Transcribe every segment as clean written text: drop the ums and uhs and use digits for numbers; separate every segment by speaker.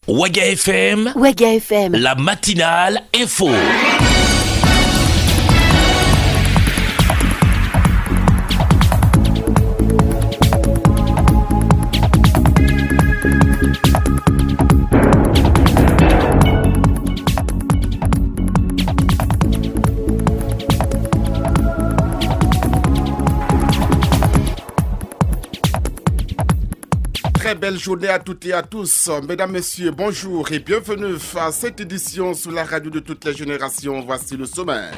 Speaker 1: Waga FM, la matinale info.
Speaker 2: Très belle journée à toutes et à tous. Mesdames, Messieurs, bonjour et bienvenue à cette édition sur la radio de toutes les générations. Voici le sommaire.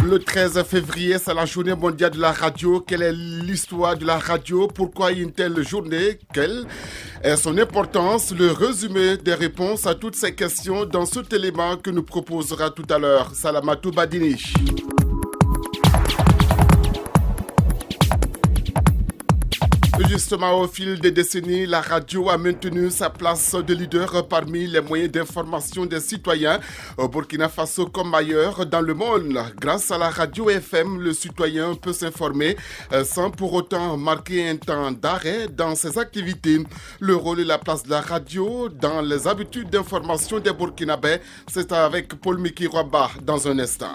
Speaker 2: Le 13 février, c'est la journée mondiale de la radio. Quelle est l'histoire de la radio? Pourquoi une telle journée? Quelle est son importance? Le résumé des réponses à toutes ces questions dans cet élément que nous proposera tout à l'heure Salamatou Badini. Justement, au fil des décennies, la radio a maintenu sa place de leader parmi les moyens d'information des citoyens au Burkina Faso comme ailleurs dans le monde. Grâce à la radio FM, le citoyen peut s'informer sans pour autant marquer un temps d'arrêt dans ses activités. Le rôle et la place de la radio dans les habitudes d'information des Burkinabés, c'est avec Paul Miki Roba dans un instant.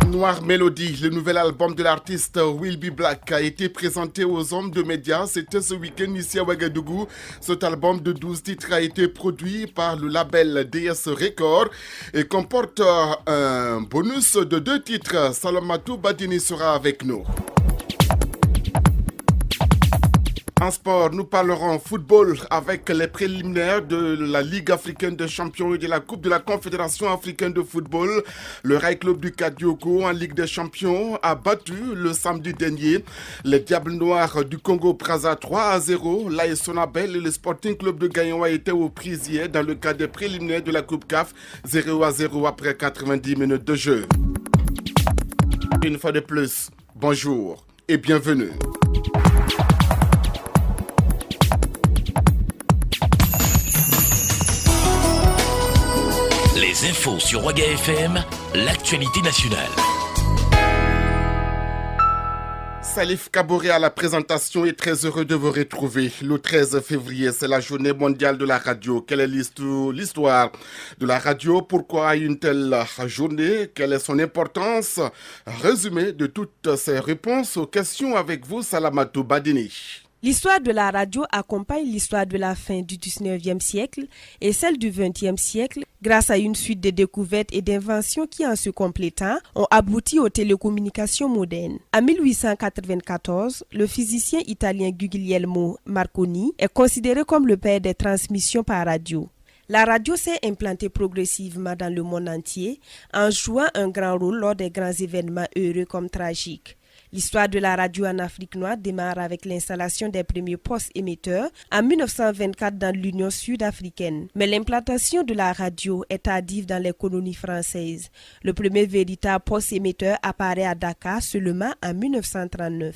Speaker 2: Noir Mélodie, le nouvel album de l'artiste Will Be Black a été présenté aux hommes de médias. C'était ce week-end ici à Ouagadougou. Cet album de 12 titres a été produit par le label DS Records et comporte un bonus de 2 titres. Salamatou Badini sera avec nous. En sport, nous parlerons football avec les préliminaires de la Ligue africaine des champions et de la Coupe de la Confédération africaine de football. Le Rail Club du Kadioko en Ligue des champions a battu le samedi dernier les Diables Noirs du Congo-Brazza 3-0. L'AS Sonabel et le Sporting Club de Gagnon a été aux prises hier dans le cadre des préliminaires de la Coupe CAF 0-0 après 90 minutes de jeu. Une fois de plus, bonjour et bienvenue.
Speaker 1: Les infos sur Waga FM, l'actualité nationale.
Speaker 2: Salif Kaboré à la présentation et très heureux de vous retrouver. Le 13 février, c'est la journée mondiale de la radio. Quelle est l'histoire de la radio? Pourquoi une telle journée? Quelle est son importance? Résumé de toutes ces réponses aux questions avec vous, Salamatou Badini.
Speaker 3: L'histoire de la radio accompagne l'histoire de la fin du 19e siècle et celle du 20e siècle grâce à une suite de découvertes et d'inventions qui, en se complétant, ont abouti aux télécommunications modernes. En 1894, le physicien italien Guglielmo Marconi est considéré comme le père des transmissions par radio. La radio s'est implantée progressivement dans le monde entier en jouant un grand rôle lors des grands événements heureux comme tragiques. L'histoire de la radio en Afrique noire démarre avec l'installation des premiers postes émetteurs en 1924 dans l'Union sud-africaine. Mais l'implantation de la radio est tardive dans les colonies françaises. Le premier véritable poste émetteur apparaît à Dakar seulement en 1939.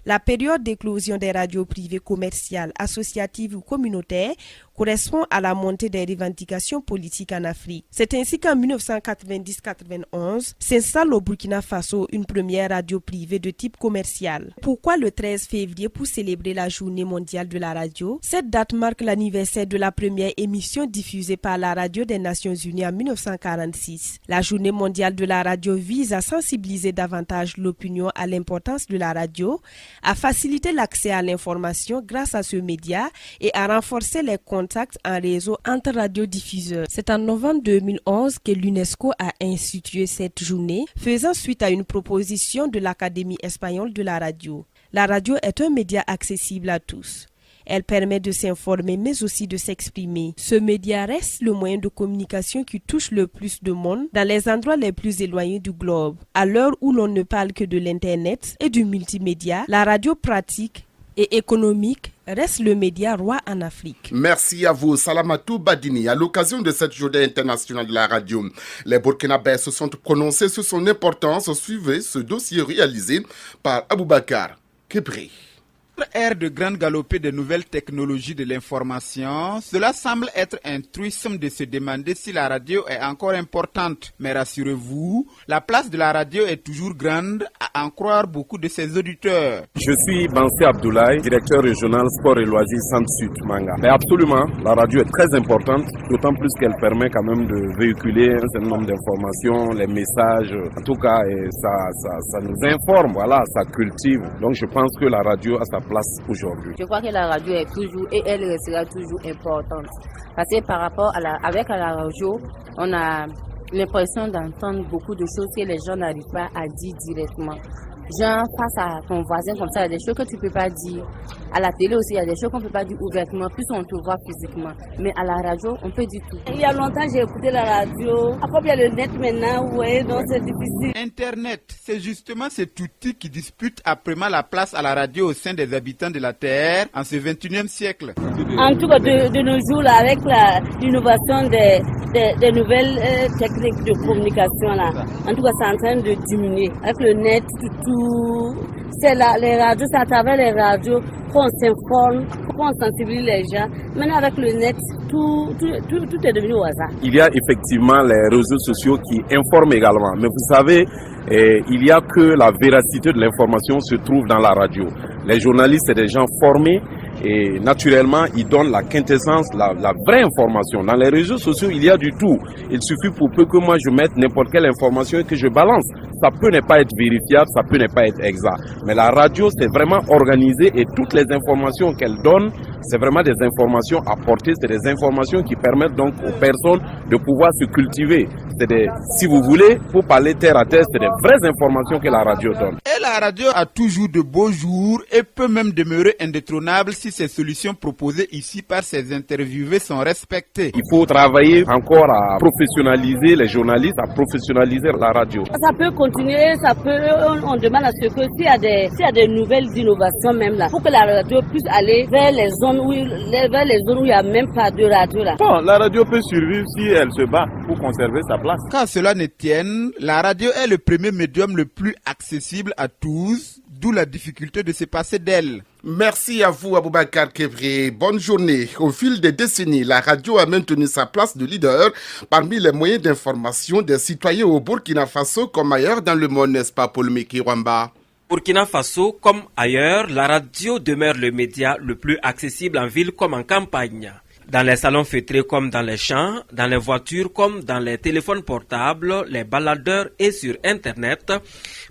Speaker 3: La période d'éclosion des radios privées commerciales, associatives ou communautaires correspond à la montée des revendications politiques en Afrique. C'est ainsi qu'en 1990-91 s'installe au Burkina Faso une première radio privée de type commercial. Pourquoi le 13 février pour célébrer la journée mondiale de la radio? Cette date marque l'anniversaire de la première émission diffusée par la radio des Nations Unies en 1946. La journée mondiale de la radio vise à sensibiliser davantage l'opinion à l'importance de la radio, à faciliter l'accès à l'information grâce à ce média et à renforcer les contacts en réseau entre radiodiffuseurs. C'est en novembre 2011 que l'UNESCO a institué cette journée, faisant suite à une proposition de l'Académie espagnole de la radio. La radio est un média accessible à tous. Elle permet de s'informer mais aussi de s'exprimer. Ce média reste le moyen de communication qui touche le plus de monde dans les endroits les plus éloignés du globe. À l'heure où l'on ne parle que de l'Internet et du multimédia, la radio pratique et économique reste le média roi en Afrique.
Speaker 2: Merci à vous, Salamatou Badini. À l'occasion de cette journée internationale de la radio, les Burkinabés se sont prononcés sur son importance. Suivez ce dossier réalisé par Aboubakar Kébri.
Speaker 4: Ère de grande galopée des nouvelles technologies de l'information, cela semble être un truisme de se demander si la radio est encore importante. Mais rassurez-vous, la place de la radio est toujours grande, à en croire beaucoup de ses auditeurs.
Speaker 5: Je suis Bansé Abdoulaye, directeur régional sport et loisirs Centre-Sud Manga. Mais absolument, la radio est très importante, d'autant plus qu'elle permet quand même de véhiculer un certain nombre d'informations, les messages, en tout cas, et ça nous informe, voilà, ça cultive. Donc je pense que la radio a sa place aujourd'hui.
Speaker 6: Je crois que la radio est toujours et elle restera toujours importante. Parce que par rapport avec la radio, on a l'impression d'entendre beaucoup de choses que les gens n'arrivent pas à dire directement. Genre, face à ton voisin comme ça, il y a des choses que tu ne peux pas dire. À la télé aussi, il y a des choses qu'on ne peut pas dire ouvertement, plus on te voit physiquement. Mais à la radio, on peut dire tout.
Speaker 7: Il y a longtemps, j'ai écouté la radio. Après, il y a le net maintenant, vous voyez, donc c'est difficile.
Speaker 4: Internet, c'est justement cet outil qui dispute âprement la place à la radio au sein des habitants de la Terre en ce 21e siècle.
Speaker 7: En tout cas, de nos jours, là, avec l'innovation des nouvelles techniques de communication, là, en tout cas, c'est en train de diminuer. Avec le net, tout, c'est les radios, c'est à travers les radios qu'on s'informe, qu'on sensibilise les gens. Maintenant, avec le net, tout est devenu au hasard.
Speaker 5: Il y a effectivement les réseaux sociaux qui informent également. Mais vous savez, il y a que la véracité de l'information se trouve dans la radio. Les journalistes, c'est des gens formés. Et naturellement, ils donnent la quintessence, la vraie information. Dans les réseaux sociaux, il y a du tout. Il suffit pour peu que moi je mette n'importe quelle information et que je balance. Ça peut ne pas être vérifiable, ça peut ne pas être exact. Mais la radio, c'est vraiment organisé et toutes les informations qu'elle donne, c'est vraiment des informations apportées, c'est des informations qui permettent donc aux personnes de pouvoir se cultiver. Si vous voulez, pour parler terre à terre, c'est des vraies informations que la radio donne.
Speaker 4: Et la radio a toujours de beaux jours et peut même demeurer indétrônable si ces solutions proposées ici par ces interviewés sont respectées.
Speaker 5: Il faut travailler encore à professionnaliser les journalistes, à professionnaliser la radio.
Speaker 7: Ça peut continuer, on demande à ce que s'il y a des nouvelles innovations même là, pour que la radio puisse aller vers les zones où il n'y a même pas de radio là.
Speaker 5: Bon, la radio peut survivre si elle se bat pour conserver sa place.
Speaker 4: Quand cela ne tienne, la radio est le premier médium le plus accessible à tous, d'où la difficulté de se passer d'elle.
Speaker 2: Merci à vous, Aboubacar Kebré. Bonne journée. Au fil des décennies, la radio a maintenu sa place de leader parmi les moyens d'information des citoyens au Burkina Faso comme ailleurs dans le monde, n'est-ce pas, Paul Meki Wamba?
Speaker 8: Burkina Faso, comme ailleurs, la radio demeure le média le plus accessible en ville comme en campagne. Dans les salons feutrés comme dans les champs, dans les voitures comme dans les téléphones portables, les baladeurs et sur Internet,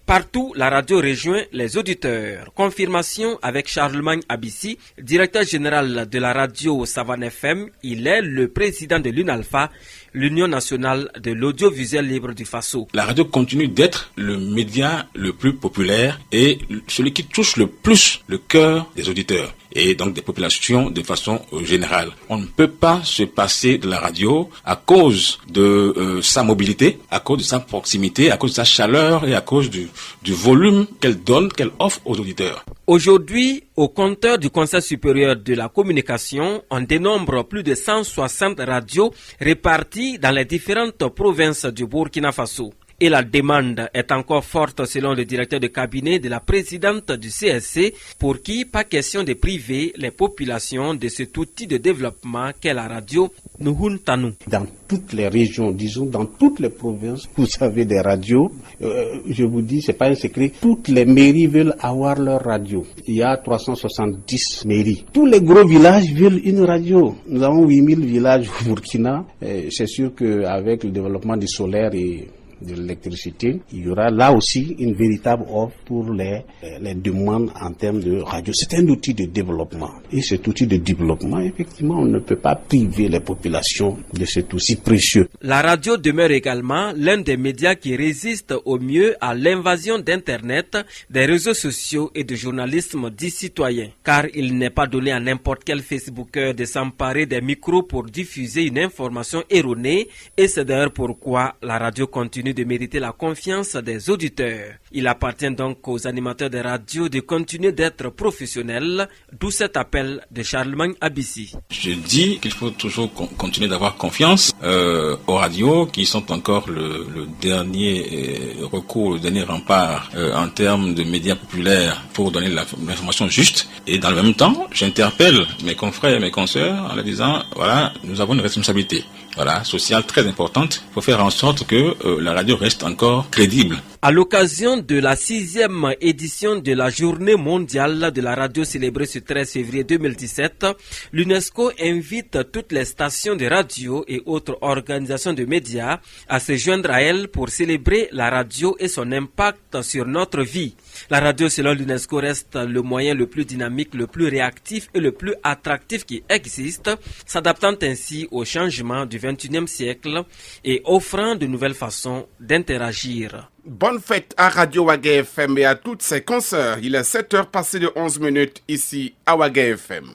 Speaker 8: partout la radio rejoint les auditeurs. Confirmation avec Charlemagne Abissi, directeur général de la radio Savane FM. Il est le président de l'UNALPHA, l'Union nationale de l'audiovisuel libre du Faso.
Speaker 1: La radio continue d'être le média le plus populaire et celui qui touche le plus le cœur des auditeurs et donc des populations de façon générale. On ne peut pas se passer de la radio à cause de sa mobilité, à cause de sa proximité, à cause de sa chaleur et à cause du volume qu'elle donne, qu'elle offre aux auditeurs.
Speaker 8: Aujourd'hui, au compteur du Conseil supérieur de la communication, on dénombre plus de 160 radios réparties dans les différentes provinces du Burkina Faso. Et la demande est encore forte selon le directeur de cabinet de la présidente du CSC, pour qui pas question de priver les populations de cet outil de développement qu'est la radio Nuhun Tanou.
Speaker 9: Dans toutes les régions, disons dans toutes les provinces, vous avez des radios. Je vous dis, c'est pas un secret, toutes les mairies veulent avoir leur radio. Il y a 370 mairies. Tous les gros villages veulent une radio. Nous avons 8000 villages au Burkina. C'est sûr qu'avec le développement du solaire et de l'électricité, il y aura là aussi une véritable offre pour les demandes en termes de radio. C'est un outil de développement. Et cet outil de développement, effectivement, on ne peut pas priver les populations de cet outil précieux.
Speaker 8: La radio demeure également l'un des médias qui résiste au mieux à l'invasion d'Internet, des réseaux sociaux et du journalisme dit citoyen. Car il n'est pas donné à n'importe quel Facebooker de s'emparer des micros pour diffuser une information erronée. Et c'est d'ailleurs pourquoi la radio continue de mériter la confiance des auditeurs. Il appartient donc aux animateurs des radios de continuer d'être professionnels, d'où cet appel de Charlemagne Abissi.
Speaker 1: Je dis qu'il faut toujours continuer d'avoir confiance aux radios qui sont encore le dernier recours, le dernier rempart en termes de médias populaires pour donner l'information juste. Et dans le même temps, j'interpelle mes confrères et mes consoeurs en leur disant, voilà, nous avons une responsabilité sociale très importante pour faire en sorte que la radio reste encore crédible.
Speaker 8: À l'occasion de la 6e édition de la Journée mondiale de la radio célébrée ce 13 février 2017, l'UNESCO invite toutes les stations de radio et autres organisations de médias à se joindre à elle pour célébrer la radio et son impact sur notre vie. La radio, selon l'UNESCO, reste le moyen le plus dynamique, le plus réactif et le plus attractif qui existe, s'adaptant ainsi aux changements du XXIe siècle et offrant de nouvelles façons d'interagir.
Speaker 2: Bonne fête à Radio Waga FM et à toutes ses consoeurs. Il est 7h passé de 11 minutes ici à Waga FM.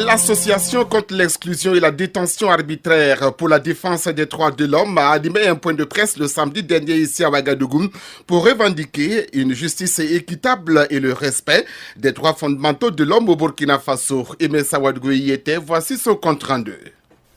Speaker 2: L'association contre l'exclusion et la détention arbitraire pour la défense des droits de l'homme a animé un point de presse le samedi dernier ici à Ouagadougou pour revendiquer une justice équitable et le respect des droits fondamentaux de l'homme au Burkina Faso. Aimé Sawadgou y était, voici son compte rendu.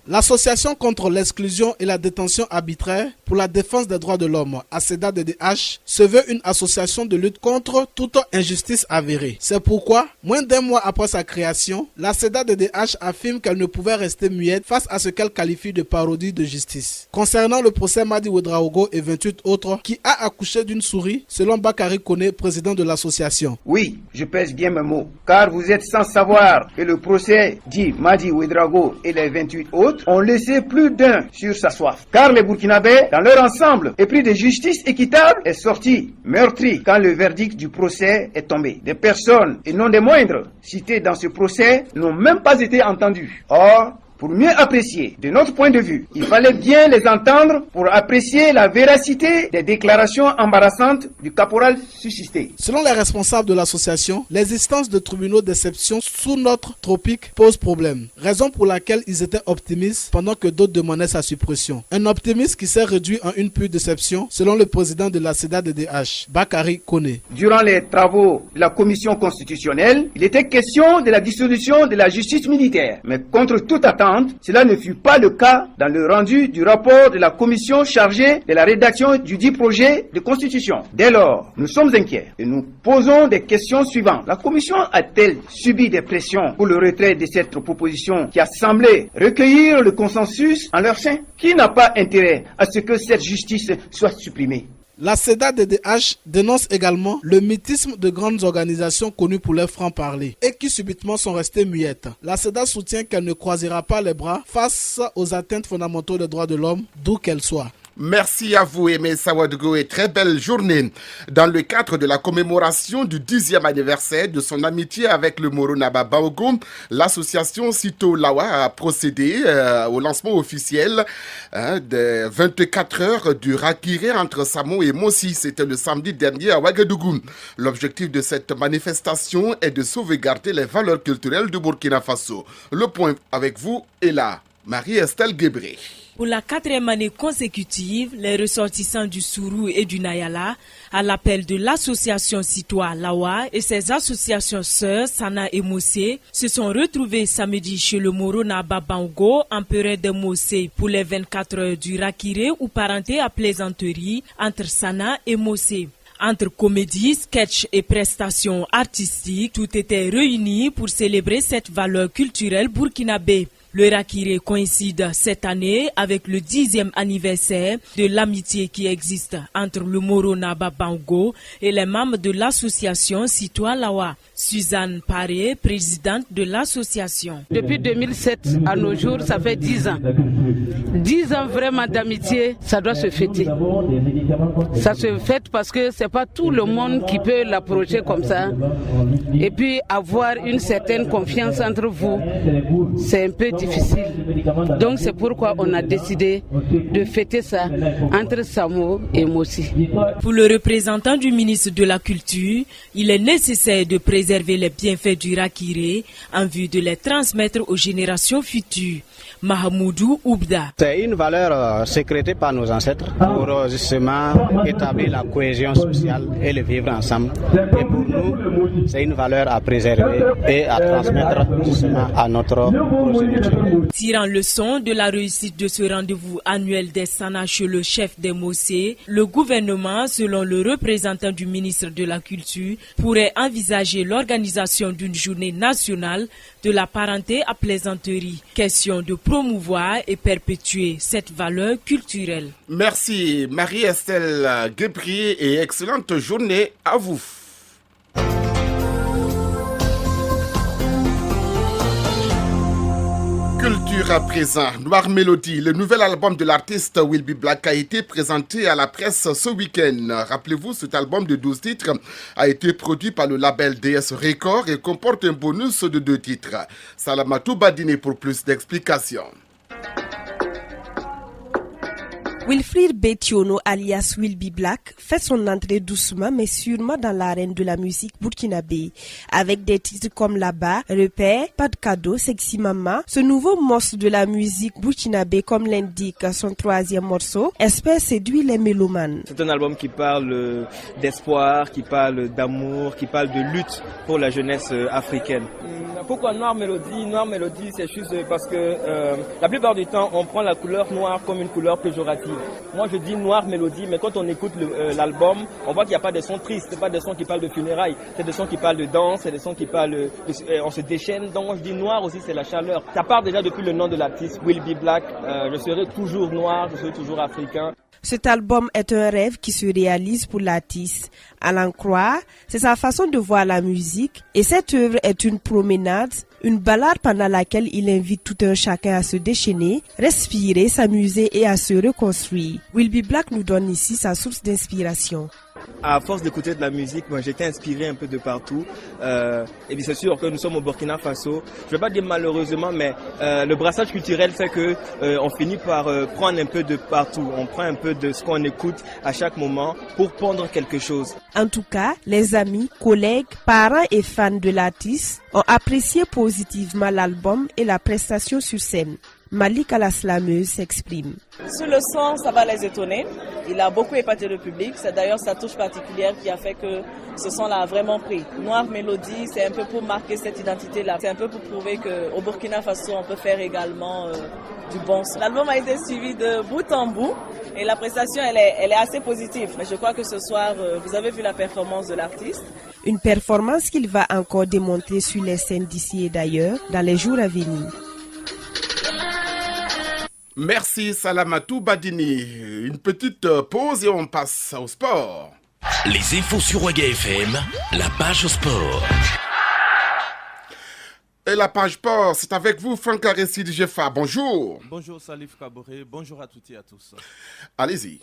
Speaker 10: L'Association contre l'exclusion et la détention arbitraire pour la défense des droits de l'homme, ACEDA-DDH, se veut une association de lutte contre toute injustice avérée. C'est pourquoi, moins d'un mois après sa création, l'ACEDA-DDH affirme qu'elle ne pouvait rester muette face à ce qu'elle qualifie de parodie de justice. Concernant le procès Madi Ouedraogo et 28 autres qui a accouché d'une souris, selon Bakary Koné, président de l'association.
Speaker 11: Oui, je pèse bien mes mots, car vous êtes sans savoir que le procès dit Madi Ouedraogo et les 28 autres ont laissé plus d'un sur sa soif. Car les Burkinabés, dans leur ensemble, épris de justice équitable, est sorti meurtri quand le verdict du procès est tombé. Des personnes, et non des moindres, citées dans ce procès, n'ont même pas été entendues. Or, pour mieux apprécier, de notre point de vue, il fallait bien les entendre pour apprécier la véracité des déclarations embarrassantes du caporal suscité.
Speaker 10: Selon les responsables de l'association, l'existence de tribunaux d'exception sous notre tropique pose problème, raison pour laquelle ils étaient optimistes pendant que d'autres demandaient sa suppression. Un optimisme qui s'est réduit en une pure déception, selon le président de la CEDA-DDH, Bakary Koné.
Speaker 11: Durant les travaux de la commission constitutionnelle, il était question de la dissolution de la justice militaire, mais contre toute attente, cela ne fut pas le cas dans le rendu du rapport de la commission chargée de la rédaction du dit projet de constitution. Dès lors, nous sommes inquiets et nous posons des questions suivantes. La commission a-t-elle subi des pressions pour le retrait de cette proposition qui a semblé recueillir le consensus en leur sein? Qui n'a pas intérêt à ce que cette justice soit supprimée?
Speaker 10: La CEDA-DDH dénonce également le mythisme de grandes organisations connues pour leur franc-parler et qui subitement sont restées muettes. La CEDA soutient qu'elle ne croisera pas les bras face aux atteintes fondamentales des droits de l'homme, d'où qu'elles soient.
Speaker 2: Merci à vous, Aimé Sawadgou, et très belle journée. Dans le cadre de la commémoration du 10e anniversaire de son amitié avec le Moro Naba Baogo, l'association Sito Lawa a procédé au lancement officiel des 24 heures du Rakiré entre Samo et Mossi. C'était le samedi dernier à Ouagadougou. L'objectif de cette manifestation est de sauvegarder les valeurs culturelles du Burkina Faso. Le point avec vous est là, Marie-Estelle Guébré.
Speaker 12: Pour la 4e année consécutive, les ressortissants du Sourou et du Nayala, à l'appel de l'association Sitoa Lawa et ses associations sœurs Sana et Mossé, se sont retrouvés samedi chez le Moro Naba Bango, empereur de Mossé, pour les 24 heures du Rakiré ou parenté à plaisanterie entre Sana et Mossé. Entre comédie, sketch et prestations artistiques, tout était réuni pour célébrer cette valeur culturelle burkinabé. Le Rakiré coïncide cette année avec le 10e anniversaire de l'amitié qui existe entre le Moro Naba Bango et les membres de l'association Sitoa Lawa. Suzanne Paré, présidente de l'association.
Speaker 13: Depuis 2007 à nos jours, ça fait 10 ans. 10 ans vraiment d'amitié, ça doit se fêter. Ça se fête parce que c'est pas tout le monde qui peut l'approcher comme ça. Et puis avoir une certaine confiance entre vous, c'est un peu difficile. difficile. Donc c'est pourquoi on a décidé de fêter ça entre Samo et Mossi.
Speaker 12: Pour le représentant du ministre de la Culture, il est nécessaire de préserver les bienfaits du rakiré en vue de les transmettre aux générations futures. Mahamoudou Oubda.
Speaker 14: C'est une valeur sécrétée par nos ancêtres pour justement établir la cohésion sociale et le vivre ensemble. Et pour nous, c'est une valeur à préserver et à transmettre justement à notre progéniture.
Speaker 12: Tirant leçon de la réussite de ce rendez-vous annuel des Sana chez le chef des Mossé, le gouvernement, selon le représentant du ministre de la Culture, pourrait envisager l'organisation d'une journée nationale de la parenté à plaisanterie. Question de promouvoir et perpétuer cette valeur culturelle.
Speaker 2: Merci Marie-Estelle Guébrier et excellente journée à vous. Culture à présent, Noire Mélodie, le nouvel album de l'artiste Will Be Black a été présenté à la presse ce week-end. Rappelez-vous, cet album de 12 titres a été produit par le label DS Records et comporte un bonus de 2 titres. Salamatou Badine pour plus d'explications.
Speaker 3: Wilfried Betiono, alias Will Be Black, fait son entrée doucement mais sûrement dans l'arène de la musique burkinabé. Avec des titres comme Là-bas, Repère, Pas de cadeau, Sexy Mama, ce nouveau morceau de la musique burkinabé, comme l'indique son 3e morceau, espère séduire les mélomanes.
Speaker 15: C'est un album qui parle d'espoir, qui parle d'amour, qui parle de lutte pour la jeunesse africaine. Pourquoi Noire Mélodie? Noire Mélodie, c'est juste parce que la plupart du temps, on prend la couleur noire comme une couleur péjorative. Moi, je dis Noire Mélodie, mais quand on écoute l'album, on voit qu'il n'y a pas des sons tristes, c'est pas des sons qui parlent de funérailles, c'est des sons qui parlent de danse, c'est des sons qui parlent on se déchaîne. Donc moi, je dis noir aussi, c'est la chaleur. Ça part déjà depuis le nom de l'artiste, Will Be Black. Je serai toujours noir, je serai toujours africain.
Speaker 3: Cet album est un rêve qui se réalise pour l'artiste. À l'en croire, c'est sa façon de voir la musique et cette œuvre est une promenade, une balade pendant laquelle il invite tout un chacun à se déchaîner, respirer, s'amuser et à se reconstruire. Will Be Black nous donne ici sa source d'inspiration.
Speaker 15: À force d'écouter de la musique, moi j'étais inspiré un peu de partout. Et bien c'est sûr que nous sommes au Burkina Faso. Je ne vais pas dire malheureusement, mais le brassage culturel fait que on finit par prendre un peu de partout. On prend un peu de ce qu'on écoute à chaque moment pour pondre quelque chose.
Speaker 3: En tout cas, les amis, collègues, parents et fans de l'artiste ont apprécié positivement l'album et la prestation sur scène. Malik Alaslameuse s'exprime.
Speaker 16: Sur le son, ça va les étonner. Il a beaucoup épaté le public. C'est d'ailleurs sa touche particulière qui a fait que ce son-là a vraiment pris. Noire Mélodie, c'est un peu pour marquer cette identité-là. C'est un peu pour prouver qu'au Burkina Faso, on peut faire également du bon son. L'album a été suivi de bout en bout et la prestation, elle est assez positive. Mais je crois que ce soir, vous avez vu la performance de l'artiste.
Speaker 3: Une performance qu'il va encore démontrer sur les scènes d'ici et d'ailleurs dans les jours à venir.
Speaker 2: Merci Salamatou Badini. Une petite pause et on passe au sport.
Speaker 17: Les infos sur Ouaga FM, la page sport.
Speaker 2: Et la page sport, c'est avec vous Franck Aristide Jeffa. Bonjour.
Speaker 18: Bonjour Salif Kaboré, bonjour à toutes et à tous.
Speaker 2: Allez-y.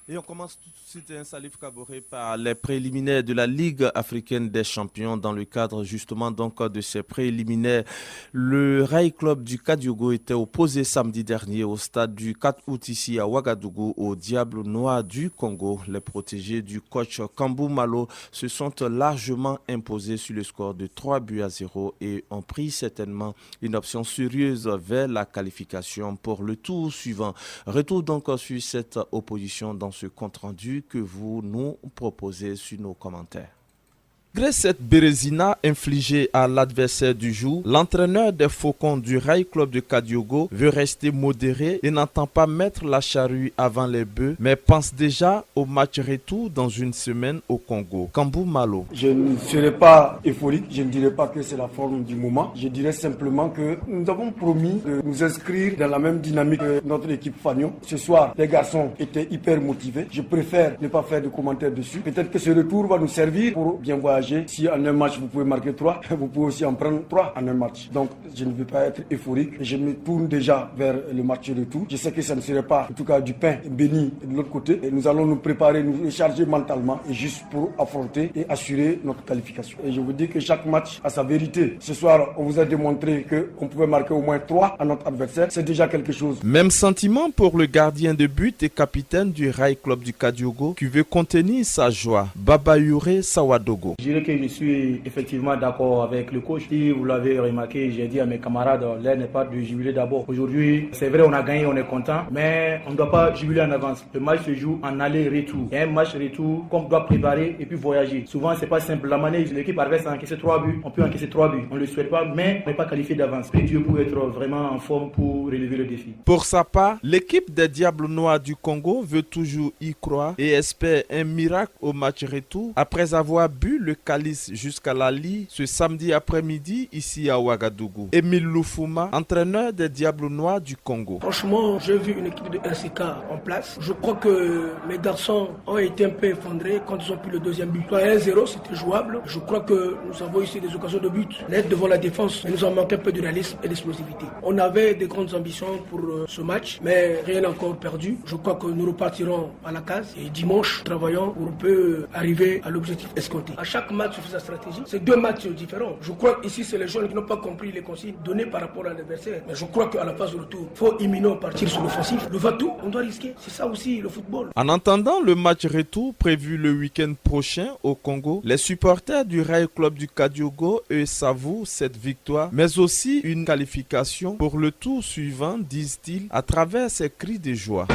Speaker 18: Et on commence tout de suite, Salif Kaboré, par les préliminaires de la Ligue africaine des champions. Dans le cadre justement donc de ces préliminaires, le Rail Club du Kadiogo était opposé samedi dernier au stade du 4 août ici à Ouagadougou au Diable Noir du Congo. Les protégés du coach Kambou Malo se sont largement imposés sur le score de 3-0 et ont pris certainement une option sérieuse vers la qualification pour le tour suivant. Retour donc sur cette opposition dans ce compte-rendu que vous nous proposez sur nos commentaires. Grâce à cette bérésina infligée à l'adversaire du jour, l'entraîneur des Faucons du Rail Club de Kadiogo veut rester modéré et n'entend pas mettre la charrue avant les bœufs, mais pense déjà au match retour dans une semaine au Congo. Kambou Malo.
Speaker 19: Je ne serai pas euphorique, je ne dirai pas que c'est la forme du moment. Je dirais simplement que nous avons promis de nous inscrire dans la même dynamique que notre équipe Fagnon. Ce soir, les garçons étaient hyper motivés. Je préfère ne pas faire de commentaires dessus. Peut-être que ce retour va nous servir pour bien voyager engager. Si en un match vous pouvez marquer 3, vous pouvez aussi en prendre 3 en un match. Donc je ne veux pas être euphorique. Je me tourne déjà vers le match retour. Je sais que ça ne serait pas, en tout cas, du pain béni de l'autre côté. Et nous allons nous préparer, nous recharger mentalement et juste pour affronter et assurer notre qualification. Et je vous dis que chaque match a sa vérité. Ce soir, on vous a démontré qu'on pouvait marquer au moins 3 à notre adversaire. C'est déjà quelque chose.
Speaker 18: Même sentiment pour le gardien de but et capitaine du Rail Club du Kadiogo qui veut contenir sa joie. Babayure Sawadogo.
Speaker 20: Je dirais que je suis effectivement d'accord avec le coach. Si vous l'avez remarqué, j'ai dit à mes camarades, l'air n'est pas de jubiler d'abord. Aujourd'hui, c'est vrai, on a gagné, on est content, mais on ne doit pas jubiler en avance. Le match se joue en aller-retour. Il y a un match retour qu'on doit préparer et puis voyager. Souvent, c'est pas simple. La manière dont l'équipe adverse a encaissé 3 buts, on peut encaisser 3 buts. On ne le souhaite pas, mais on n'est pas qualifié d'avance. Et Dieu pour être vraiment en forme pour relever le défi.
Speaker 18: Pour sa part, l'équipe des Diables Noirs du Congo veut toujours y croire et espère un miracle au match retour après avoir bu le calice jusqu'à la lie ce samedi après-midi ici à Ouagadougou. Émile Lufuma, entraîneur des Diables Noirs du Congo.
Speaker 21: Franchement, j'ai vu une équipe de RCK en place. Je crois que mes garçons ont été un peu effondrés quand ils ont pris le deuxième but. 1-0, c'était jouable. Je crois que nous avons ici des occasions de but net devant la défense, mais nous en manque un peu de réalisme et d'explosivité. On avait des grandes ambitions pour ce match, mais rien n'est encore perdu. Je crois que nous repartirons à la case et dimanche, travaillons pour arriver à l'objectif escompté. À chaque match, je fais sa stratégie. C'est 2 matchs différents. Je crois qu'ici, c'est les jeunes qui n'ont pas compris les consignes données par rapport à l'adversaire. Mais je crois qu'à la phase de retour, il faut imminent partir sur l'offensif. Le va-tout, on doit risquer. C'est ça aussi le football.
Speaker 18: En attendant le match retour prévu le week-end prochain au Congo, les supporters du Rail Club du Kadiogo, eux, savouent cette victoire, mais aussi une qualification pour le tour suivant, disent-ils, à travers ces cris de joie.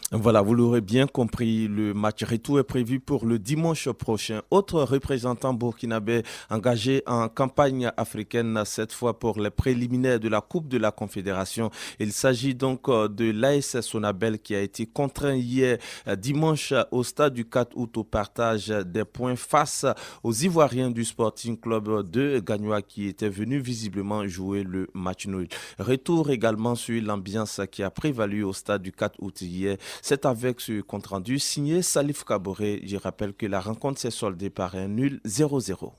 Speaker 18: Voilà, vous l'aurez bien compris, le match retour est prévu pour le dimanche prochain. Autre représentant burkinabé engagé en campagne africaine, cette fois pour les préliminaires de la Coupe de la Confédération. Il s'agit donc de l'AS Sonabel qui a été contraint hier dimanche au stade du 4 août au partage des points face aux Ivoiriens du Sporting Club de Gagnoa qui étaient venus visiblement jouer le match nul. Retour également sur l'ambiance qui a prévalu au stade du 4 août hier. C'est avec ce compte-rendu signé Salif Kaboré. Je rappelle que la rencontre s'est soldée par un nul 0-0.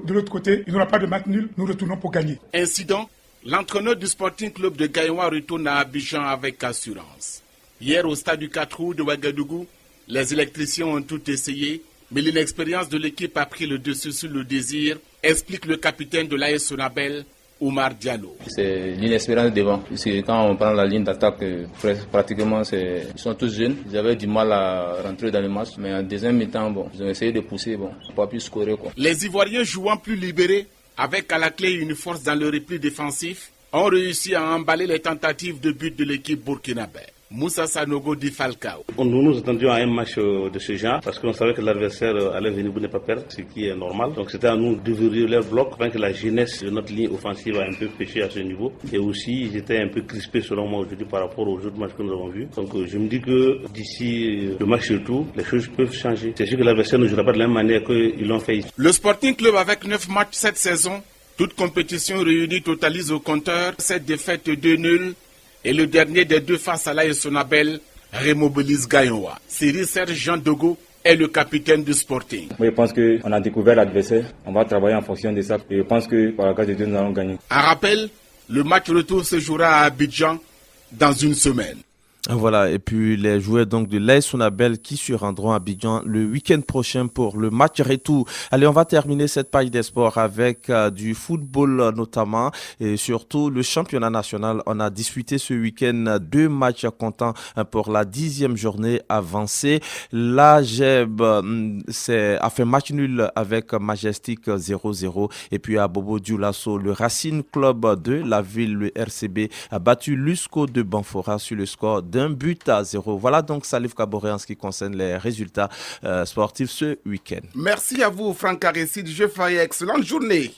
Speaker 22: De l'autre côté, il n'y aura pas de match nul, nous retournons pour gagner.
Speaker 2: Incident, l'entraîneur du Sporting Club de Gaïwa retourne à Abidjan avec assurance. Hier au stade du 4 août de Ouagadougou, les électriciens ont tout essayé, mais l'inexpérience de l'équipe a pris le dessus sur le désir, explique le capitaine de l'AS Sonabel, Oumar Diallo.
Speaker 23: C'est l'inespérance devant. Parce que quand on prend la ligne d'attaque, pratiquement, ils sont tous jeunes. Ils avaient du mal à rentrer dans le match. Mais en deuxième mi-temps, ils ont essayé de pousser. On n'a pas pu scorer.
Speaker 2: Les Ivoiriens jouant plus libérés, avec à la clé une force dans le repli défensif, ont réussi à emballer les tentatives de but de l'équipe burkinabé. Moussa Sanogo dit Falcao.
Speaker 24: Nous nous attendions à un match de ce genre parce qu'on savait que l'adversaire allait venir ne pas perdre, ce qui est normal. Donc c'était à nous d'ouvrir leur bloc afin que la jeunesse de notre ligne offensive a un peu pêché à ce niveau. Et aussi, ils étaient un peu crispés selon moi aujourd'hui par rapport aux autres matchs que nous avons vus. Donc je me dis que d'ici le match retour, les choses peuvent changer. C'est sûr que l'adversaire ne jouera pas de la même manière qu'ils l'ont fait ici.
Speaker 2: Le Sporting Club avec 9 matchs cette saison, toute compétition réunie totalise au compteur 7 défaites et 2 nuls. Et le dernier des deux face à l'AS Sonabel remobilise Gaïwa. Siri Serge Jean Dogo est le capitaine du Sporting.
Speaker 25: Moi, je pense qu'on a découvert l'adversaire. On va travailler en fonction de ça. Et je pense que par la grâce de Dieu, nous allons gagner.
Speaker 2: En rappel, le match retour se jouera à Abidjan dans une semaine.
Speaker 18: Voilà, et puis les joueurs donc de l'AS Sonabel qui se rendront à Abidjan le week-end prochain pour le match retour. Allez, on va terminer cette page des sports avec du football notamment et surtout le championnat national. On a disputé ce week-end 2 matchs comptants pour la 10e journée avancée. La GEB a fait match nul avec Majestic 0-0 et puis à Bobo Dioulasso, le Racing Club de la ville, le RCB, a battu l'USCO de Banfora sur le score d'1-0. Voilà donc Salif Kaboré en ce qui concerne les résultats sportifs ce week-end.
Speaker 2: Merci à vous Franck Aristide, je fais excellente journée.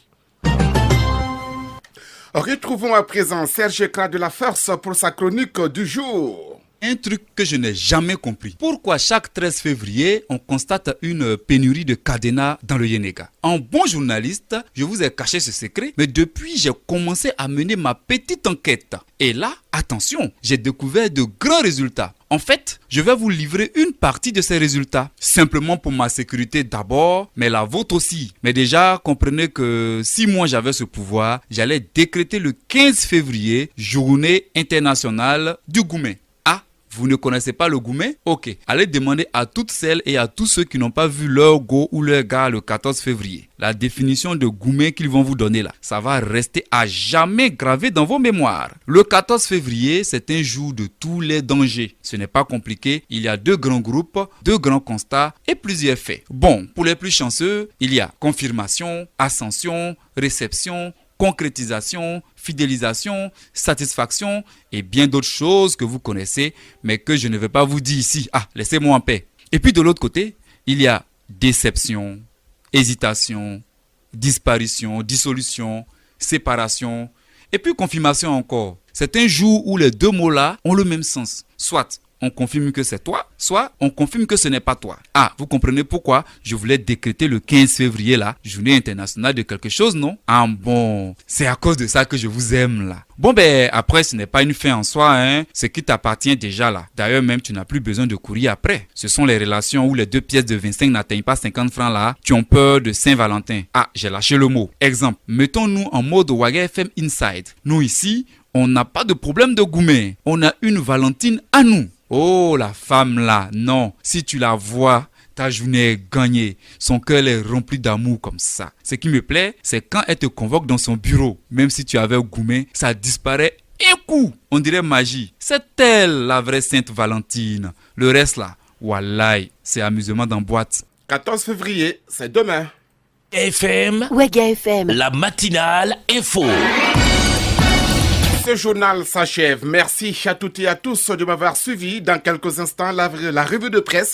Speaker 2: Retrouvons à présent Serge Ekra de la Force pour sa chronique du jour.
Speaker 4: un truc que je n'ai jamais compris. Pourquoi chaque 13 février, on constate une pénurie de cadenas dans le Yenega? En bon journaliste, je vous ai caché ce secret, mais depuis, j'ai commencé à mener ma petite enquête. Et là, attention, j'ai découvert de grands résultats. En fait, je vais vous livrer une partie de ces résultats. Simplement pour ma sécurité d'abord, mais la vôtre aussi. Mais déjà, comprenez que si moi j'avais ce pouvoir, j'allais décréter le 15 février, journée internationale du Goumé. Vous ne connaissez pas le Goumé? Ok, allez demander à toutes celles et à tous ceux qui n'ont pas vu leur go ou leur gars le 14 février. La définition de Goumé qu'ils vont vous donner là, ça va rester à jamais gravé dans vos mémoires. Le 14 février, c'est un jour de tous les dangers. Ce n'est pas compliqué, il y a 2 grands groupes, 2 grands constats et plusieurs faits. Bon, pour les plus chanceux, il y a confirmation, ascension, réception, concrétisation, fidélisation, satisfaction et bien d'autres choses que vous connaissez, mais que je ne vais pas vous dire ici. Laissez-moi en paix. Et puis de l'autre côté, il y a déception, hésitation, disparition, dissolution, séparation, et puis confirmation encore. C'est un jour où les 2 mots-là ont le même sens. Soit on confirme que c'est toi, soit on confirme que ce n'est pas toi. Vous comprenez pourquoi je voulais décréter le 15 février là, journée internationale de quelque chose, non? Bon, c'est à cause de ça que je vous aime là. Bon après, ce n'est pas une fin en soi, hein. Ce qui t'appartient déjà là. D'ailleurs même, tu n'as plus besoin de courir après. Ce sont les relations où les 2 pièces de 25 n'atteignent pas 50 francs là. Tu as peur de Saint-Valentin. J'ai lâché le mot. Exemple, mettons-nous en mode Waga FM Inside. Nous ici, on n'a pas de problème de Goumé. On a une Valentine à nous. Oh, la femme là, non. Si tu la vois, ta journée est gagnée. Son cœur est rempli d'amour comme ça. Ce qui me plaît, c'est quand elle te convoque dans son bureau. Même si tu avais Goumé, ça disparaît un coup. On dirait magie. C'est elle, la vraie Sainte Valentine. Le reste là, wallahi, c'est amusement dans boîte.
Speaker 2: 14 février, c'est demain.
Speaker 17: FM,
Speaker 5: Waga FM,
Speaker 17: la matinale info.
Speaker 2: Ce journal s'achève. Merci à toutes et à tous de m'avoir suivi. Dans quelques instants, la revue de presse.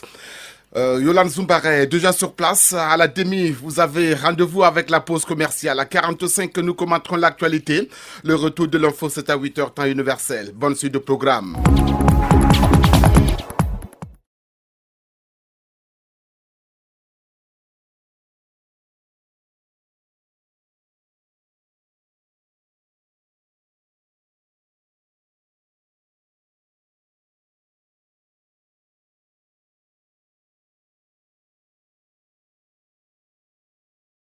Speaker 2: Yolande Zumbara est déjà sur place. À la demi, vous avez rendez-vous avec la pause commerciale. À 45, nous commenterons l'actualité. Le retour de l'info, c'est à 8h temps universel. Bonne suite de programme.